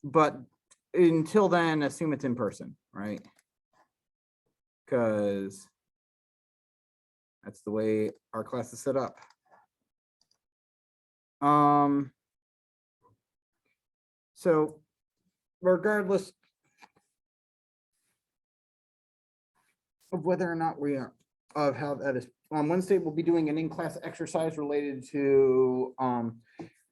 but until then, assume it's in person, right? Because that's the way our class is set up. So regardless of whether or not we are, of how that is, on Wednesday, we'll be doing an in-class exercise related to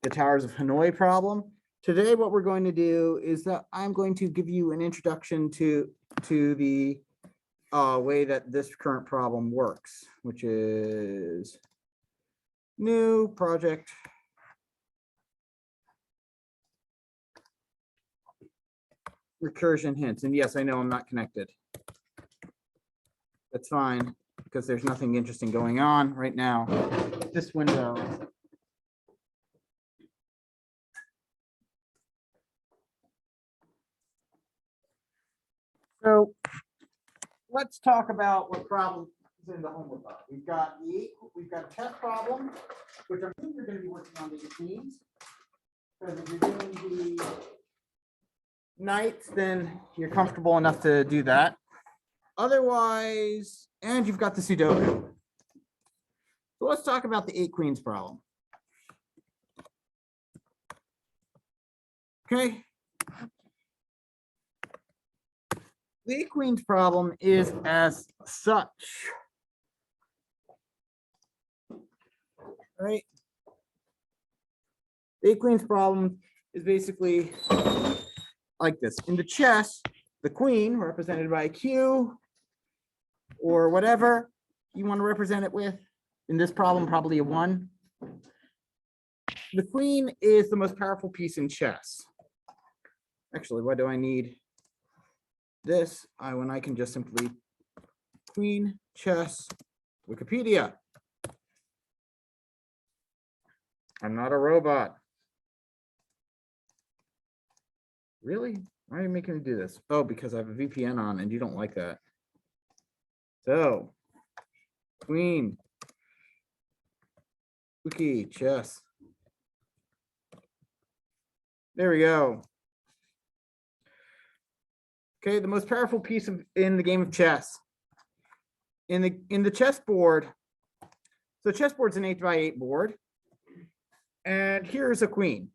the Towers of Hanoi problem. Today, what we're going to do is that I'm going to give you an introduction to the way that this current problem works, which is new project. Recursion hints. And yes, I know I'm not connected. That's fine, because there's nothing interesting going on right now. This window. So let's talk about what problem is in the homework book. We've got a test problem, which I think you're going to be working on these themes. Because if you're doing the nights, then you're comfortable enough to do that. Otherwise, and you've got the sudoku. So let's talk about the 8 queens problem. Okay. The 8 queens problem is as such. Right? The 8 queens problem is basically like this. In the chess, the queen, represented by a Q, or whatever you want to represent it with. In this problem, probably a 1. The queen is the most powerful piece in chess. Actually, why do I need this? When I can just simply queen chess Wikipedia. I'm not a robot. Really? Why are you making me do this? Oh, because I have a VPN on and you don't like that. So, queen, wiki, chess. There we go. Okay, the most powerful piece in the game of chess. In the chessboard, so chessboard's an 8x8 board, and here's a queen.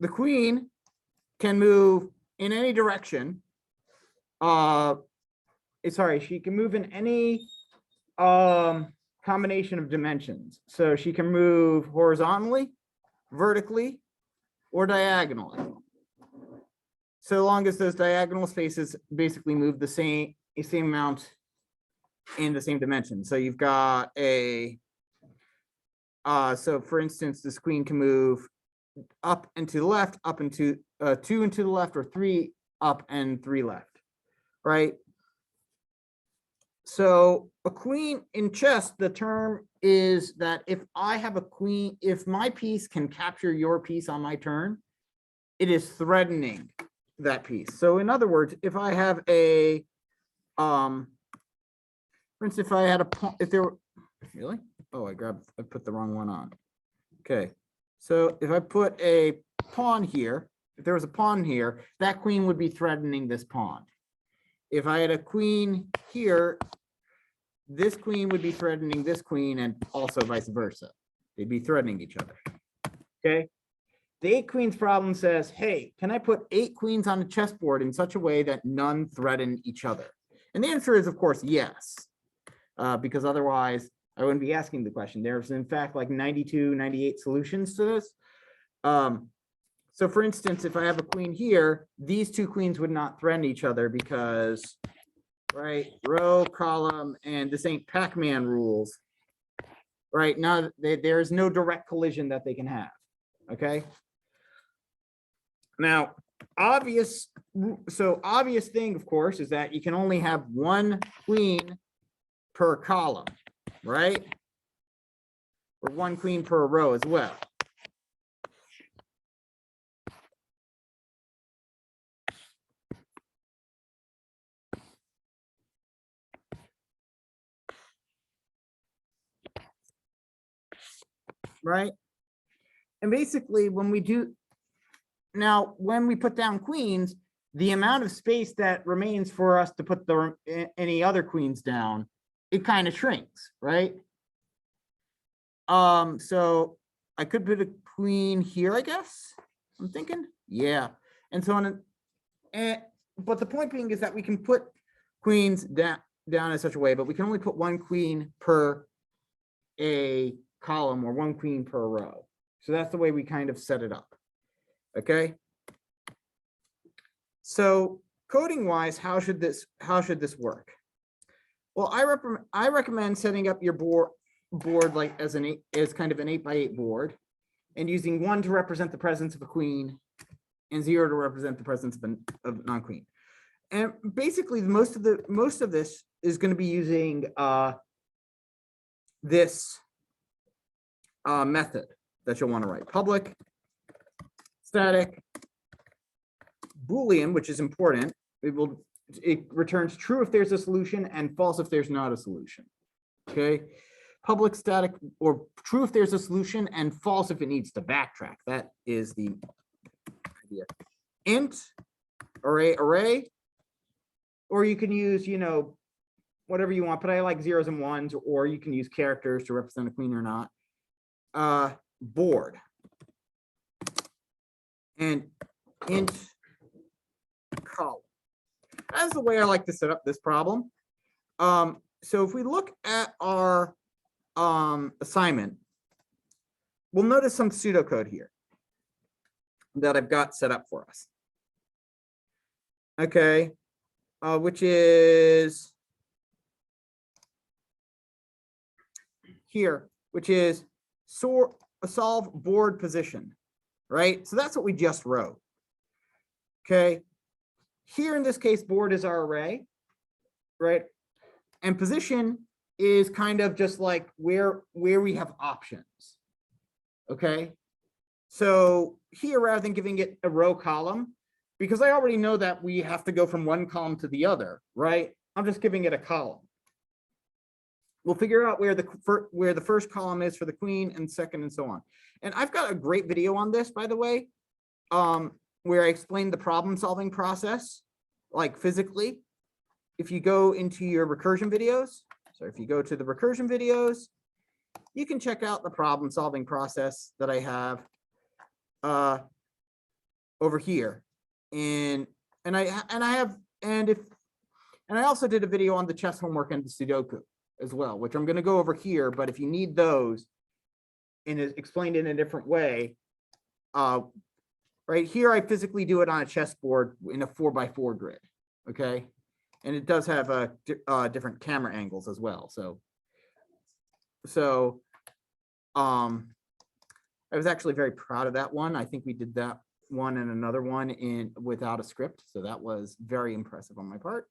The queen can move in any direction. She can move in any combination of dimensions. So she can move horizontally, vertically, or diagonally. So long as those diagonal spaces basically move the same amount in the same dimension. So you've got a, so for instance, this queen can move up and to the left, up and to 2 and to the left, or 3 up and 3 left, right? So a queen in chess, the term is that if I have a queen, if my piece can capture your piece on my turn, it is threatening that piece. So in other words, if I have a, for instance, if I had a pawn, if there were, really? Oh, I put the wrong one on. Okay. So if I put a pawn here, if there was a pawn here, that queen would be threatening this pawn. If I had a queen here, this queen would be threatening this queen, and also vice versa. They'd be threatening each other. Okay. The 8 queens problem says, hey, can I put 8 queens on a chessboard in such a way that none threaten each other? And the answer is, of course, yes, because otherwise I wouldn't be asking the question. There's, in fact, like 92, 98 solutions to this. So for instance, if I have a queen here, these 2 queens would not threaten each other because, right, row, column, and this ain't Pac-Man rules, right? Now there is no direct collision that they can have, okay? Now, obvious thing, of course, is that you can only have 1 queen per column, right? Or 1 queen per row as well. Right? And basically when we do, now when we put down queens, the amount of space that remains for us to put any other queens down, it kind of shrinks, right? So I could put a queen here, I guess. I'm thinking, yeah. And so on, but the point being is that we can put queens down in such a way, but we can only put one queen per a column or one queen per row. So that's the way we kind of set it up. Okay. So coding wise, how should this work? Well, I recommend setting up your board like as kind of an 8x8 board, and using 1 to represent the presence of a queen and 0 to represent the presence of non-queen. And basically most of this is going to be using this method that you'll want to write: public static Boolean, which is important. It returns true if there's a solution and false if there's not a solution. Okay. Public static, or true if there's a solution and false if it needs to backtrack. That is the idea. Int array, or you can use, whatever you want, but I like zeros and ones, or you can use characters to represent a queen or not. Board and int column. That's the way I like to set up this problem. So if we look at our assignment, we'll notice some pseudocode here that I've got set up for us. Okay, which is here, which is solve board position, right? So that's what we just wrote. Okay, here in this case, board is our array, right? And position is kind of just like where we have options. Okay, so here, rather than giving it a row column, because I already know that we have to go from one column to the other, right? I'm just giving it a column. We'll figure out where the first column is for the queen and second and so on. And I've got a great video on this, by the way, where I explain the problem solving process, like physically. If you go into your recursion videos, so if you go to the recursion videos, you can check out the problem solving process that I have over here. And I also did a video on the chess homework and the sudoku as well, which I'm going to go over here. But if you need those and it's explained in a different way, right here, I physically do it on a chessboard in a 4x4 grid. Okay. And it does have different camera angles as well. So I was actually very proud of that one. I think we did that one and another one without a script. So that was very impressive on my part.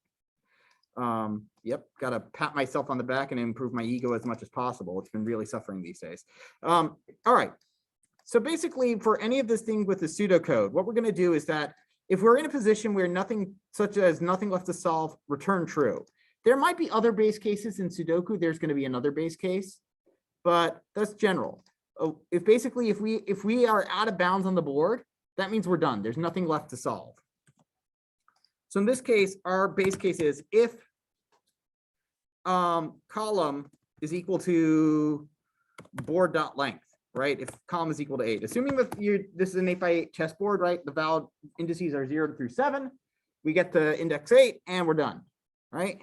Yep, got to pat myself on the back and improve my ego as much as possible. It's been really suffering these days. All right. So basically, for any of this thing with the pseudocode, what we're going to do is that if we're in a position where nothing left to solve, return true. There might be other base cases in Sudoku. There's going to be another base case, but that's general. If we are out of bounds on the board, that means we're done. There's nothing left to solve. So in this case, our base case is if column is equal to board.length, right? If column is equal to 8, assuming that this is an 8x8 chessboard, right? The valid indices are 0 through 7. We get to index 8 and we're done, right?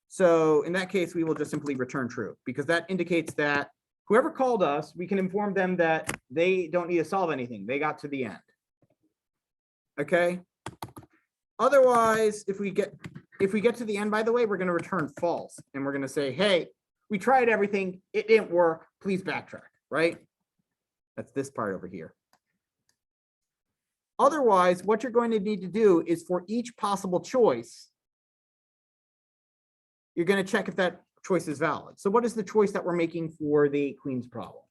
So in that case, we will just simply return true, because that indicates that whoever called us, we can inform them that they don't need to solve anything. They got to the end. Okay. Otherwise, if we get to the end, by the way, we're going to return false, and we're going to say, hey, we tried everything. It didn't work. Please backtrack, right? That's this part over here. Otherwise, what you're going to need to do is for each possible choice, you're going to check if that choice is valid. So what is the choice that we're making for the queen's problem?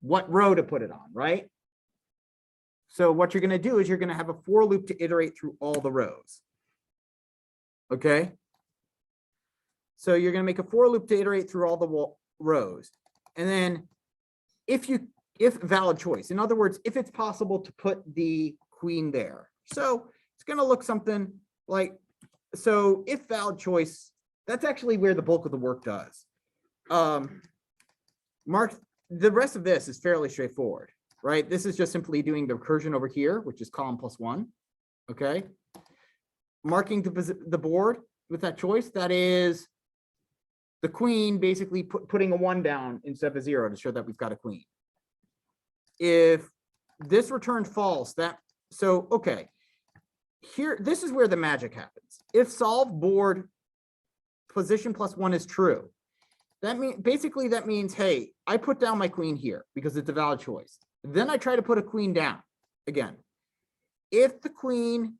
What row to put it on, right? So what you're going to do is you're going to have a for loop to iterate through all the rows. Okay. So you're going to make a for loop to iterate through all the rows. And then if if valid choice. In other words, if it's possible to put the queen there. So it's going to look something like, so if valid choice, that's actually where the bulk of the work does. Mark, the rest of this is fairly straightforward, right? This is just simply doing the recursion over here, which is column +1. Okay. Marking the board with that choice, that is the queen basically putting a 1 down instead of a 0 to show that we've got a queen. If this returned false, okay, here, this is where the magic happens. If solve board position +1 is true, that means, hey, I put down my queen here because it's a valid choice. Then I try to put a queen down again. If the queen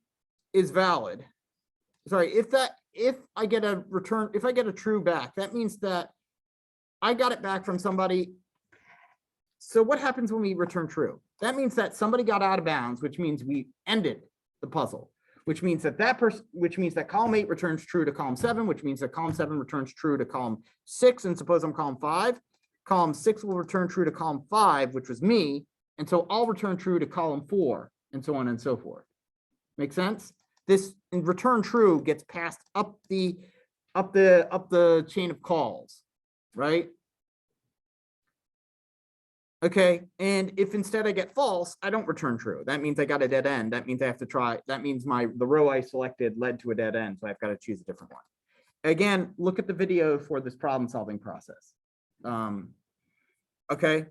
is valid, sorry, if I get a return, if I get a true back, that means that I got it back from somebody. So what happens when we return true? That means that somebody got out of bounds, which means we ended the puzzle, which means that column 8 returns true to column 7, which means that column 7 returns true to column 6. And suppose I'm column 5, column 6 will return true to column 5, which was me. And so I'll return true to column 4, and so on and so forth. Make sense? This in return true gets passed up the chain of calls, right? Okay, and if instead I get false, I don't return true. That means I got a dead end. That means I have to try. That means the row I selected led to a dead end, so I've got to choose a different one. Again, look at the video for this problem-solving process. Okay.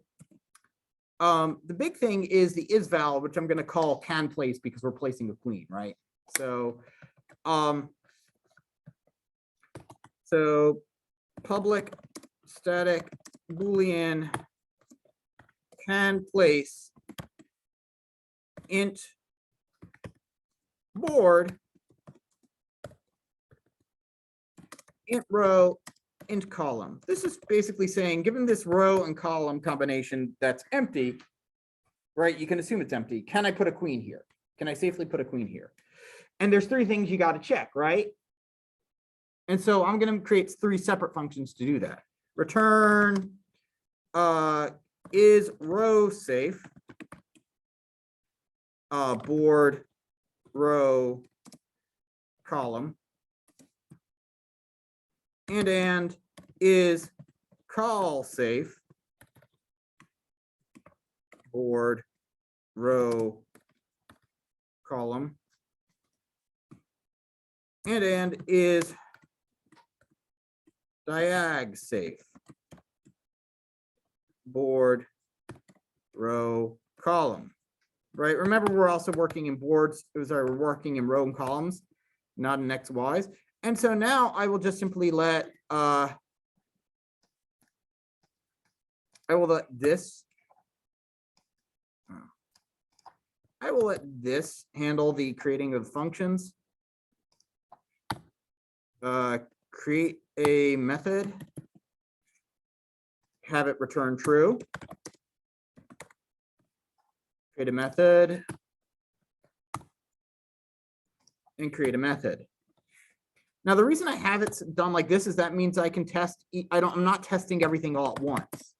The big thing is the isval, which I'm going to call can place because we're placing a queen, right? So, public static Boolean can place int board, int row, int column. This is basically saying, given this row and column combination that's empty, right? You can assume it's empty. Can I put a queen here? Can I safely put a queen here? And there's 3 things you got to check, right? And so I'm going to create 3 separate functions to do that. Return is row safe, board row column, and is call safe, board row column, and is diag safe, board row column, right? Remember, we're also working in boards. We're working in row and columns, not in X, Y's. And so now I will just simply let this handle the creating of functions. Create a method, have it return true, create a method, and create a method. Now, the reason I have it done like this is that means I can test. I'm not testing everything all at once,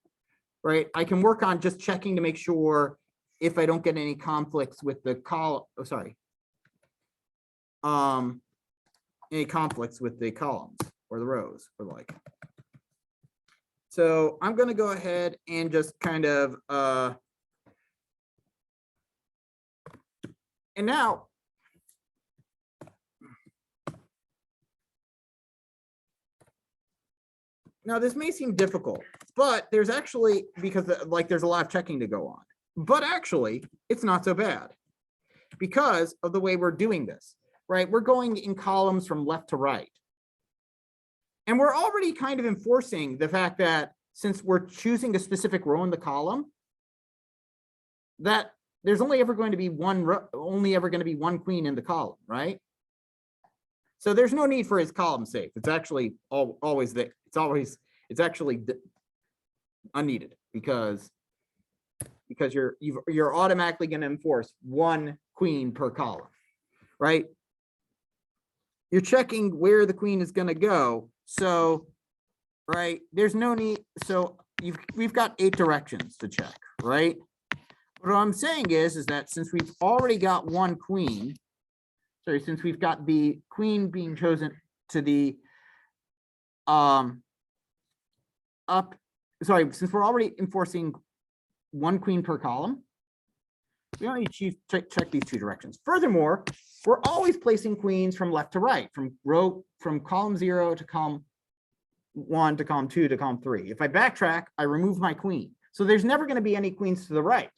right? I can work on just checking to make sure if I don't get any conflicts with the column. Oh, sorry. Any conflicts with the columns or the rows or like. So I'm going to go ahead and just kind of, and now, this may seem difficult, but there's actually, because there's a lot of checking to go on, but actually it's not so bad because of the way we're doing this, right? We're going in columns from left to right. And we're already kind of enforcing the fact that since we're choosing a specific row in the column, that there's only ever going to be one queen in the column, right? So there's no need for his column safe. It's actually always there. It's actually unneeded because you're automatically going to enforce 1 queen per column, right? You're checking where the queen is going to go. So, right, there's no need. So we've got 8 directions to check, right? What I'm saying is that since we've already got one queen, sorry, since we've got the queen being chosen to the since we're already enforcing one queen per column, we only need to check these 2 directions. Furthermore, we're always placing queens from left to right, from column 0 to column 1 to column 2 to column 3. If I backtrack, I remove my queen. So there's never going to be any queens to the right.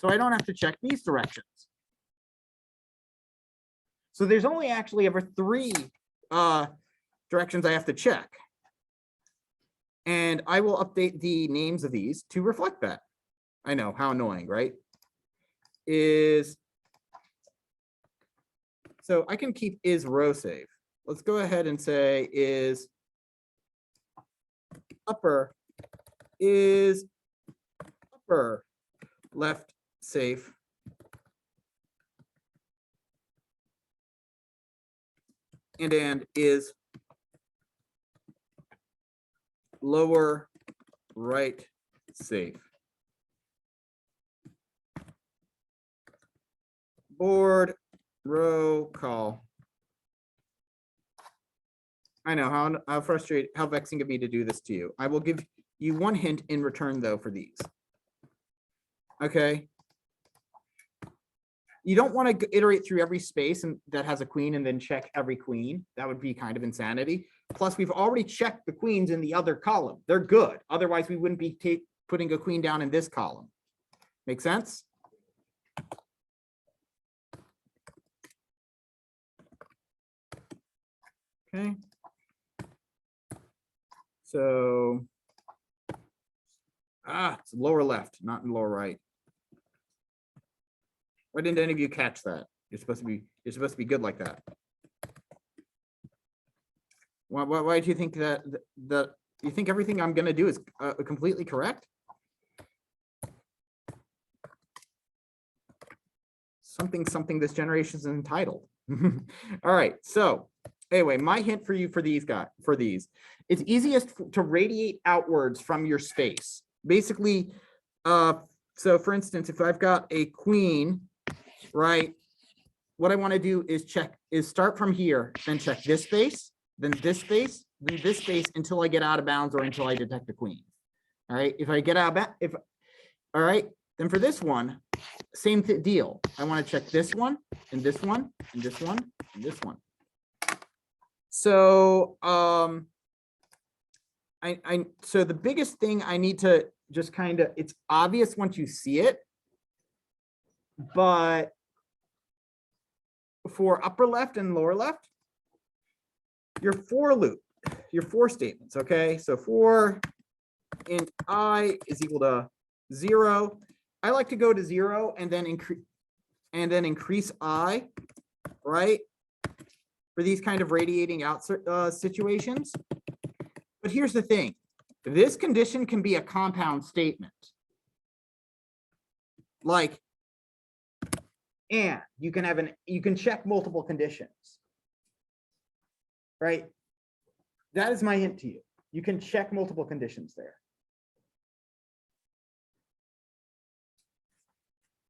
So I don't have to check these directions. So there's only actually ever 3 directions I have to check. And I will update the names of these to reflect that. I know, how annoying, right? So I can keep is row safe. Let's go ahead and say is upper left safe. And is lower right safe. Board row call. I know how frustrating, how vexing it be to do this to you. I will give you one hint in return though for these. Okay. You don't want to iterate through every space that has a queen and then check every queen. That would be kind of insanity. Plus, we've already checked the queens in the other column. They're good. Otherwise, we wouldn't be putting a queen down in this column. Make sense? Okay. So, it's lower left, not in lower right. Why didn't any of you catch that? You're supposed to be good like that. Why do you think that you think everything I'm going to do is completely correct? Something this generation is entitled. All right. So anyway, my hint for you for these it's easiest to radiate outwards from your space. Basically, so for instance, if I've got a queen, right, what I want to do is start from here, then check this space, then this space, then this space until I get out of bounds or until I detect a queen. All right. If I get out of all right, then for this one, same deal. I want to check this one and this one and this one and this one. So so the biggest thing I need to just kind of, it's obvious once you see it, but for upper left and lower left, your for loop, your for statements, okay? So for int I is equal to 0. I like to go to 0 and then increase I, right? For these kind of radiating out situations. But here's the thing. This condition can be a compound statement. Like, and you can check multiple conditions, right? That is my hint to you. You can check multiple conditions there.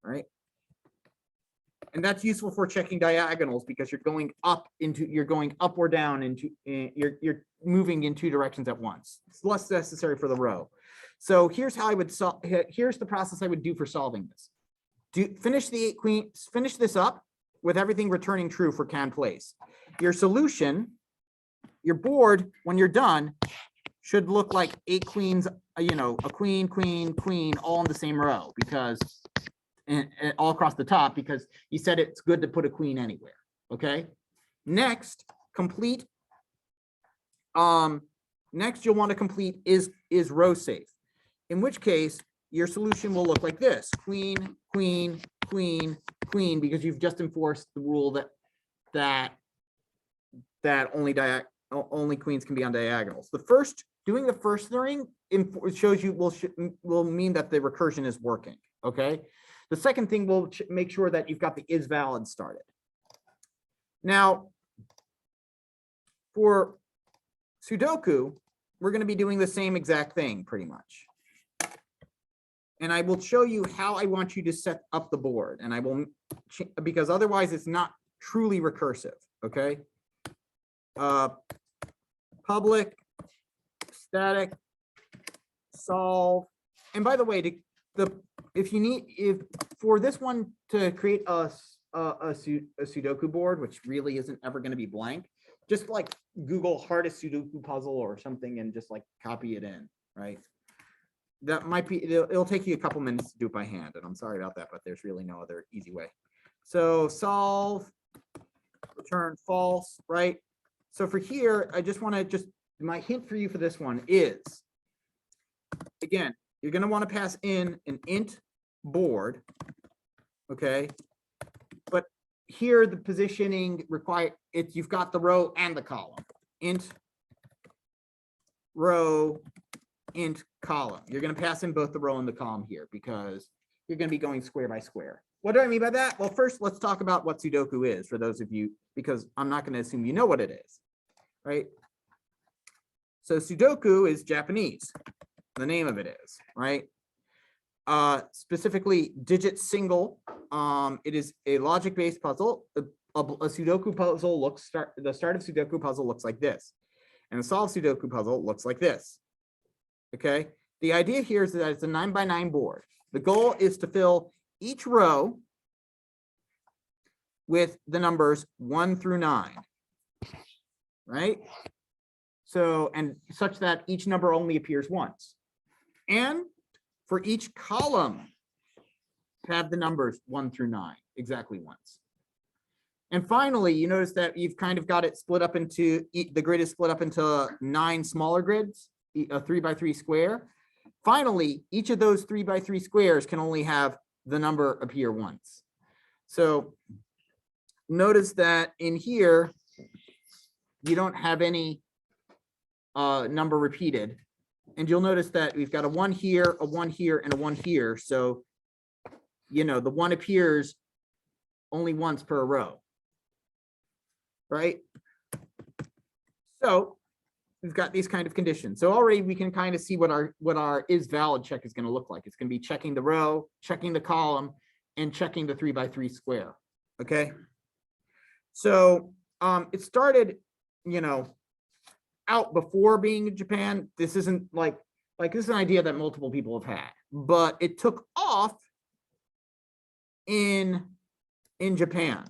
Right? And that's useful for checking diagonals because you're going up or down into, you're moving in 2 directions at once. It's less necessary for the row. So here's how I would solve, here's the process I would do for solving this. Finish the 8 queens, finish this up with everything returning true for can place. Your solution, your board, when you're done, should look like 8 queens, you know, a queen, queen, queen, all in the same row, because and all across the top, because you said it's good to put a queen anywhere. Okay. Next, complete. Next, you'll want to complete is row safe, in which case your solution will look like this: queen, queen, queen, queen, because you've just enforced the rule that only queens can be on diagonals. Doing the first thing shows you will mean that the recursion is working. Okay. The second thing will make sure that you've got the is valid started. Now, for sudoku, we're going to be doing the same exact thing pretty much. And I will show you how I want you to set up the board. And I will, because otherwise it's not truly recursive. Okay. Public, static, solve. And by the way, if for this one to create a sudoku board, which really isn't ever going to be blank, just like Google hardest sudoku puzzle or something and just like copy it in, right? That might be, it'll take you a couple minutes to do it by hand, and I'm sorry about that, but there's really no other easy way. So solve, return false, right? So for here, I just want to my hint for you for this one is, again, you're going to want to pass in an int board, okay? But here the positioning you've got the row and the column. Int row, int column. You're going to pass in both the row and the column here because you're going to be going square by square. What do I mean by that? Well, first, let's talk about what sudoku is for those of you, because I'm not going to assume you know what it is, right? So sudoku is Japanese. The name of it is, right? Specifically digit single. It is a logic-based puzzle. A sudoku puzzle the start of sudoku puzzle looks like this, and the solve sudoku puzzle looks like this. Okay, the idea here is that it's a 9x9 board. The goal is to fill each row with the numbers 1 through 9, right? So, and such that each number only appears once. And for each column, have the numbers 1 through 9 exactly once. And finally, you notice that you've kind of got it split up into, the grid is split up into 9 smaller grids, a 3x3 square. Finally, each of those 3x3 squares can only have the number appear once. So notice that in here, you don't have any number repeated. And you'll notice that we've got a 1 here, a 1 here, and a 1 here. So, you know, the 1 appears only once per row, right? So we've got these kind of conditions. So already we can kind of see what our is valid check is going to look like. It's going to be checking the row, checking the column, and checking the 3x3 square. Okay. So it started, you know, out before being in Japan. This isn't like this is an idea that multiple people have had, but it took off in Japan.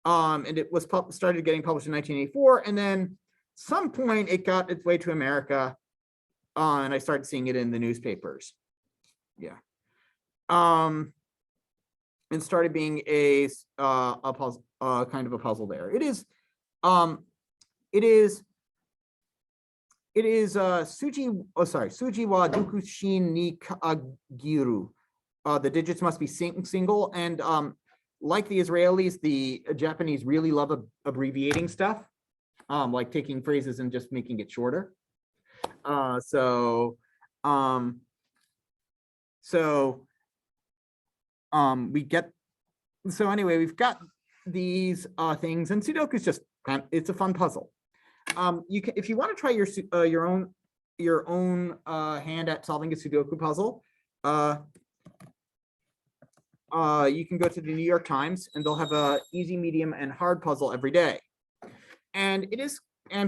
And it was started getting published in 1984, and then some point it got its way to America, and I started seeing it in the newspapers. Yeah. And started being a puzzle, kind of a puzzle there. It is Suji wa dukushin ni kagiru. The digits must be single, and like the Israelis, the Japanese really love abbreviating stuff, like taking phrases and just making it shorter. So anyway, we've got these things, and Sudoku is just it's a fun puzzle. You can, if you want to try your own hand at solving a Sudoku puzzle, you can go to the New York Times, and they'll have a easy, medium, and hard puzzle every day. And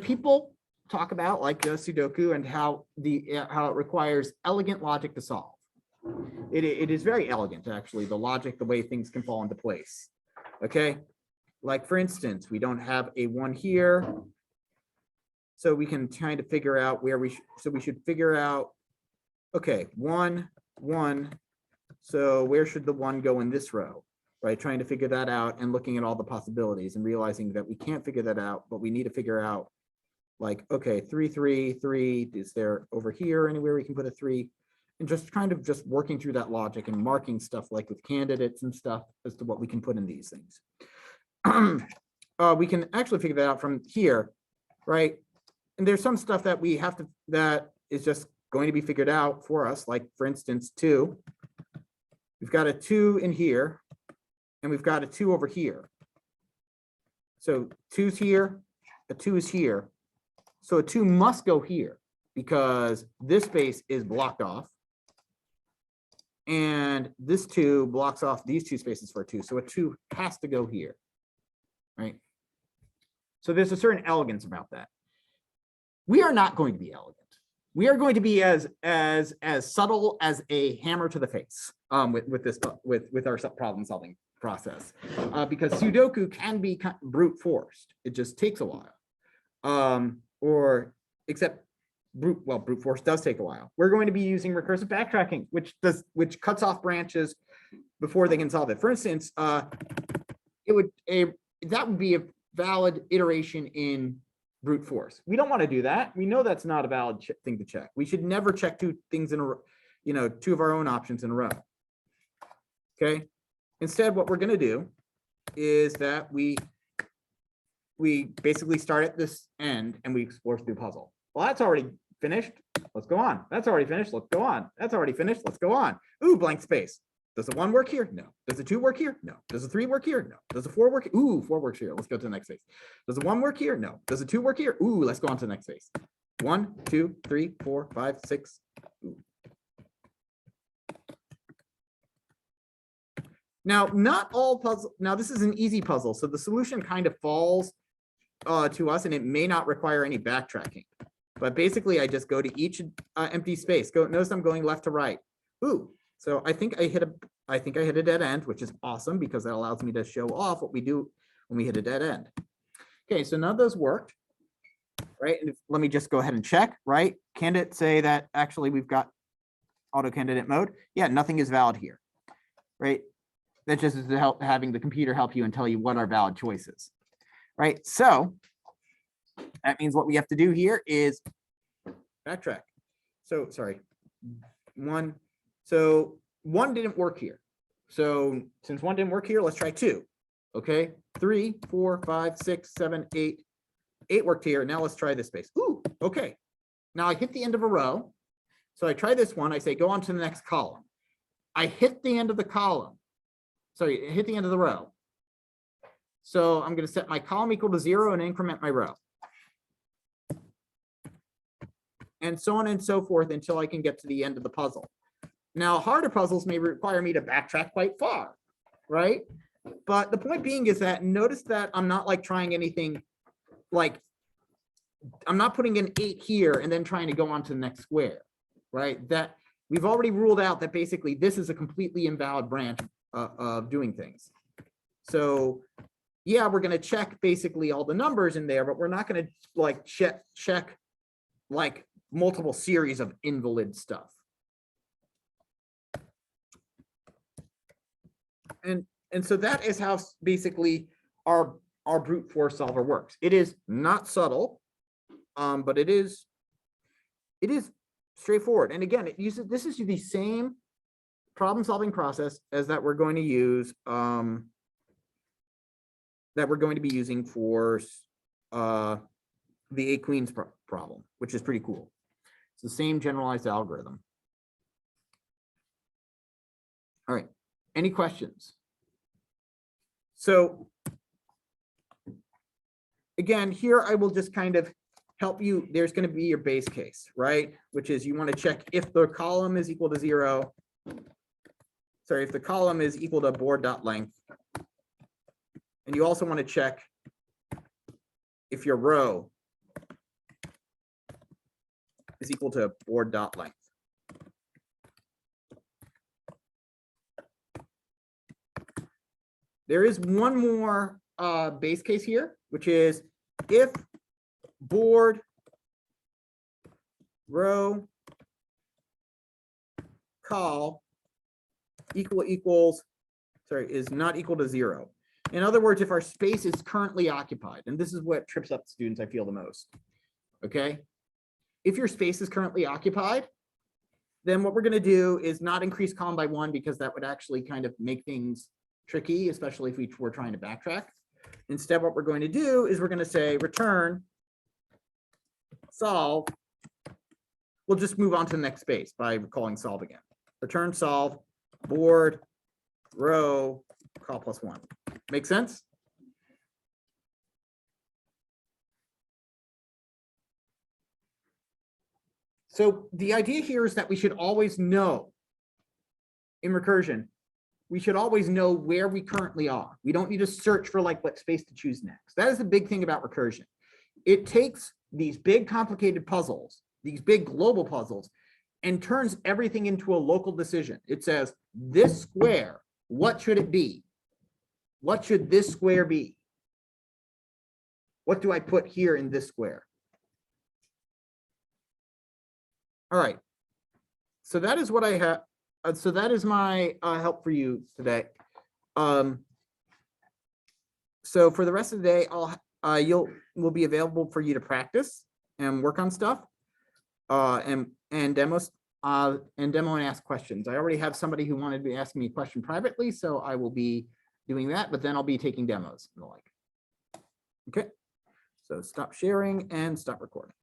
people talk about like Sudoku and how it requires elegant logic to solve. It is very elegant, actually, the logic, the way things can fall into place. Okay, like for instance, we don't have a 1 here, so we can kind of figure out where we should figure out. Okay, 1, 1. So where should the 1 go in this row, right? Trying to figure that out and looking at all the possibilities and realizing that we can't figure that out, but we need to figure out like, okay, 3, 3, 3, is there over here anywhere we can put a 3? And just kind of just working through that logic and marking stuff like with candidates and stuff as to what we can put in these things. We can actually figure that out from here, right? And there's some stuff that we have to, that is just going to be figured out for us. Like for instance, 2. We've got a 2 in here, and we've got a 2 over here. So 2's here, a 2 is here. So a 2 must go here because this space is blocked off. And this 2 blocks off these 2 spaces for a 2. So a 2 has to go here, right? So there's a certain elegance about that. We are not going to be elegant. We are going to be as subtle as a hammer to the face with our problem solving process, because sudoku can be brute forced. It just takes a while, or except brute force does take a while. We're going to be using recursive backtracking, which cuts off branches before they can solve it. For instance, that would be a valid iteration in brute force. We don't want to do that. We know that's not a valid thing to check. We should never check 2 things in a 2 of our own options in a row. Okay. Instead, what we're going to do is that we basically start at this end and we explore through the puzzle. Well, that's already finished. Let's go on. That's already finished. Let's go on. That's already finished. Let's go on. Ooh, blank space. Does the 1 work here? No. Does the 2 work here? No. Does the 3 work here? No. Does the 4 work? Ooh, 4 works here. Let's go to the next phase. Does the 1 work here? No. Does the 2 work here? Ooh, let's go on to the next phase. 1, 2, 3, 4, 5, 6. Ooh. Now, not all puzzle. Now, this is an easy puzzle, so the solution kind of falls to us, and it may not require any backtracking. But basically, I just go to each empty space. Notice I'm going left to right. Ooh. So I think I hit a dead end, which is awesome because that allows me to show off what we do when we hit a dead end. Okay, so none of those worked, right? And let me just go ahead and check, right? Can it say that actually we've got auto candidate mode? Yeah, nothing is valid here, right? That just is having the computer help you and tell you what are valid choices, right? So that means what we have to do here is backtrack. So sorry, 1. So 1 didn't work here. So since 1 didn't work here, let's try 2. Okay, 3, 4, 5, 6, 7, 8. 8 worked here. Now let's try this space. Ooh, okay. Now I hit the end of a row. So I try this one. I say go on to the next column. I hit the end of the column. Sorry, hit the end of the row. So I'm going to set my column equal to 0 and increment my row. And so on and so forth until I can get to the end of the puzzle. Now, harder puzzles may require me to backtrack quite far, right? But the point being is that notice that I'm not like trying anything like, I'm not putting an 8 here and then trying to go on to the next square, right? That we've already ruled out that basically this is a completely invalid branch of doing things. So yeah, we're going to check basically all the numbers in there, but we're not going to like check like multiple series of invalid stuff. And so that is how basically our brute force solver works. It is not subtle, but it is straightforward. And again, this is the same problem solving process as that we're going to use that we're going to be using for the 8 queens problem, which is pretty cool. It's the same generalized algorithm. All right, any questions? So again, here I will just kind of help you. There's going to be your base case, right? Which is you want to check if the column is equal to 0. Sorry, if the column is equal to board.length. And you also want to check if your row is equal to board.length. There is one more base case here, which is if board row col is not equal to 0. In other words, if our space is currently occupied, and this is what trips up students, I feel the most. Okay, if your space is currently occupied, then what we're going to do is not increase column by 1 because that would actually kind of make things tricky, especially if we were trying to backtrack. Instead, what we're going to do is we're going to say return solve. We'll just move on to the next space by calling solve again. Return solve board row call +1. Make sense? So the idea here is that we should always know in recursion, we should always know where we currently are. We don't need to search for like what space to choose next. That is the big thing about recursion. It takes these big complicated puzzles, these big global puzzles, and turns everything into a local decision. It says, this square, what should it be? What should this square be? What do I put here in this square? All right. So that is what I have. So that is my help for you today. So for the rest of the day, we'll be available for you to practice and work on stuff, and demos, and demo and ask questions. I already have somebody who wanted to be asking me a question privately, so I will be doing that. But then I'll be taking demos and the like. Okay. So stop sharing and stop recording.